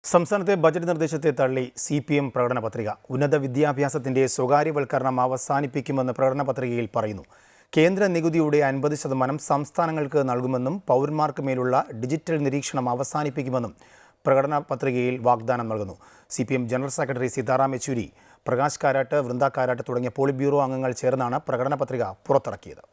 സംസ്ഥാനത്തെ ബജറ്റ് നിർദ്ദേശത്തെ തള്ളി CPM പ്രകടന പത്രിക. ഉന്നത വിദ്യാഭ്യാസത്തിന്റെ സ്വകാര്യവൽക്കരണം അവസാനിപ്പിക്കുമെന്ന് പ്രകടന പത്രികയിൽ പറയുന്നു. കേന്ദ്ര നികുതിയുടെ 50% സംസ്ഥാനങ്ങൾക്ക് നൽകുമെന്നും പൗരന്മാർക്ക് മേലുള്ള ഡിജിറ്റൽ നിരീക്ഷണം അവസാനിപ്പിക്കുമെന്നും പ്രകടന പത്രികയിൽ വാഗ്ദാനം നൽകുന്നു. CPM general secretary Sitaram Yechury, Prakash Karat, Brinda Karat തുടങ്ങിയ പോളിറ്റ് ബ്യൂറോ അംഗങ്ങൾ ചേർന്നാണ് പ്രകടന പത്രിക പുറത്തിറക്കിയത്.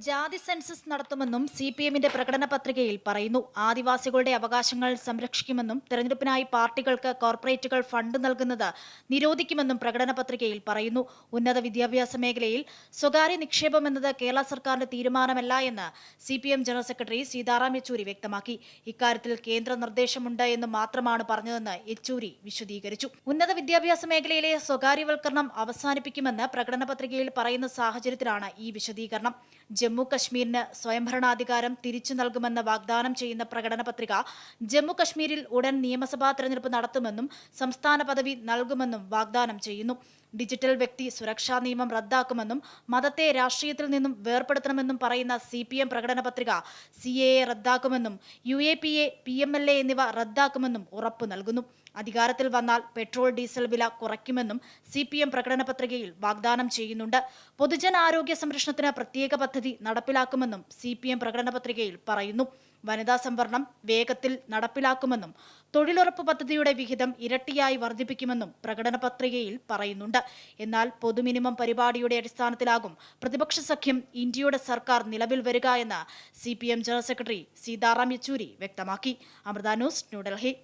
ജാതി സെൻസസ് നടത്തുമെന്നും CPMന്റെ പ്രകടന പത്രികയിൽ പറയുന്നു. ആദിവാസികളുടെ അവകാശങ്ങൾ സംരക്ഷിക്കുമെന്നും തെരഞ്ഞെടുപ്പിനായി പാർട്ടികൾക്ക് കോർപ്പറേറ്റുകൾ ഫണ്ട് നൽകുന്നത് നിരോധിക്കുമെന്നും പ്രകടന പത്രികയിൽ പറയുന്നു. ഉന്നത വിദ്യാഭ്യാസ മേഖലയിൽ സ്വകാര്യ നിക്ഷേപം എന്നത് കേരള സർക്കാരിന്റെ തീരുമാനമല്ല എന്ന് CPM general secretary Sitaram Yechury വ്യക്തമാക്കി. ഇക്കാര്യത്തിൽ കേന്ദ്ര നിർദ്ദേശമുണ്ട് എന്ന് മാത്രമാണ് പറഞ്ഞതെന്ന് യെച്ചൂരി വിശദീകരിച്ചു. ഉന്നത വിദ്യാഭ്യാസ മേഖലയിലെ സ്വകാര്യവൽക്കരണം അവസാനിപ്പിക്കുമെന്ന് പ്രകടന പത്രികയിൽ പറയുന്ന സാഹചര്യത്തിലാണ് ഈ വിശദീകരണം. ജമ്മു കശ്മീരിന് സ്വയംഭരണാധികാരം തിരിച്ചു നൽകുമെന്ന് വാഗ്ദാനം ചെയ്യുന്ന പ്രകടന പത്രിക ജമ്മു കശ്മീരിൽ ഉടൻ നിയമസഭാ തെരഞ്ഞെടുപ്പ് നടത്തുമെന്നും സംസ്ഥാന പദവി നൽകുമെന്നും വാഗ്ദാനം ചെയ്യുന്നു. ഡിജിറ്റൽ വ്യക്തി സുരക്ഷാ നിയമം റദ്ദാക്കുമെന്നും മതത്തെ രാഷ്ട്രീയത്തിൽ നിന്നും വേർപെടുത്തണമെന്നും പറയുന്ന CPM പ്രകടന പത്രിക CAA റദ്ദാക്കുമെന്നും UAPA, PMLA എന്നിവ റദ്ദാക്കുമെന്നും ഉറപ്പു നൽകുന്നു. അധികാരത്തിൽ വന്നാൽ പെട്രോൾ ഡീസൽ വില കുറയ്ക്കുമെന്നും CPM പ്രകടന പത്രികയിൽ വാഗ്ദാനം ചെയ്യുന്നുണ്ട്. പൊതുജനാരോഗ്യ സംരക്ഷണത്തിന് പ്രത്യേക പദ്ധതി നടപ്പിലാക്കുമെന്നും CPM പ്രകടന പത്രികയിൽ പറയുന്നു. വനിതാ സംവരണം വേഗത്തിൽ നടപ്പിലാക്കുമെന്നും തൊഴിലുറപ്പ് പദ്ധതിയുടെ വിഹിതം ഇരട്ടിയായി വർദ്ധിപ്പിക്കുമെന്നും പ്രകടന പത്രികയിൽ പറയുന്നുണ്ട്. എന്നാൽ പൊതുമിനിമം പരിപാടിയുടെ അടിസ്ഥാനത്തിലാകും പ്രതിപക്ഷ സഖ്യം ഇന്ത്യയുടെ സർക്കാർ നിലവിൽ വരിക എന്ന് CPM general secretary Sitaram Yechury വ്യക്തമാക്കി. അമൃത ന്യൂസ്, ന്യൂഡൽഹി.